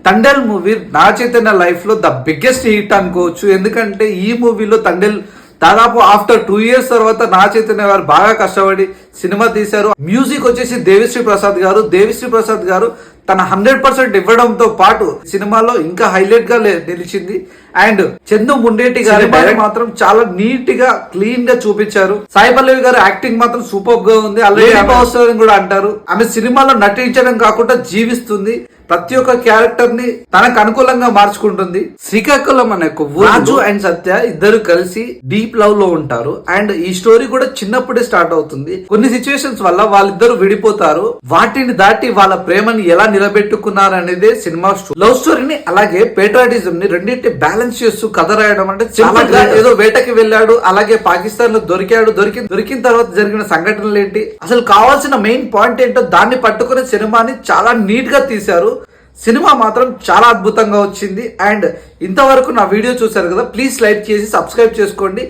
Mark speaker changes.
Speaker 1: Thandel movie నా Chaitanya life లో the biggest hit అనుకోవచ్చు. ఎందుకంటే ఈ మూవీలో తండేల్ దాదాపు ఆఫ్టర్ 2 years తర్వాత నా చైతన్య గారు బాగా కష్టపడి సినిమా తీశారు. మ్యూజిక్ వచ్చేసి దేవిశ్రీ ప్రసాద్ గారు తన 100% ఇవ్వడంతో పాటు సినిమాలో ఇంకా హైలైట్ గా నిలిచింది. అండ్ చందు ముండేటి గారి మాత్రం చాలా నీట్ గా క్లీన్ గా చూపించారు. సాయి పల్లవి గారు యాక్టింగ్ మాత్రం సూపర్ గా ఉంది. ఆల్రెడీ కూడా అంటారు. ఆమె సినిమాలో నటించడం కాకుండా జీవిస్తుంది. ప్రతి ఒక్క క్యారెక్టర్ ని తనకు అనుకూలంగా మార్చుకుంటుంది. శ్రీకాకుళం అనే రాజు అండ్ సత్య ఇద్దరు కలిసి డీప్ లవ్ లో ఉంటారు. అండ్ ఈ స్టోరీ కూడా చిన్నప్పుడే స్టార్ట్ అవుతుంది. కొన్ని సిచ్యువేషన్స్ వల్ల వాళ్ళిద్దరు విడిపోతారు. వాటిని దాటి వాళ్ళ ప్రేమని ఎలా నిలబెట్టుకున్నారు అనేది సినిమా లవ్ స్టోరీని అలాగే పేట్రాటిజం ని రెండింటి బ్యాలెన్స్ చేస్తూ కథ రాయడం అంటే చాలా ఏదో వేటకి వెళ్ళాడు, అలాగే పాకిస్తాన్ లో దొరికిన తర్వాత జరిగిన సంఘటనలు ఏంటి, అసలు కావాల్సిన మెయిన్ పాయింట్ ఏంటో దాన్ని పట్టుకునే సినిమాని చాలా నీట్ గా తీశారు. సినిమా మాత్రం చాలా అద్భుతంగా వచ్చింది. అండ్ ఇంతవరకు నా వీడియో చూసారు కదా, ప్లీజ్ లైక్ చేసి సబ్స్క్రైబ్ చేసుకోండి.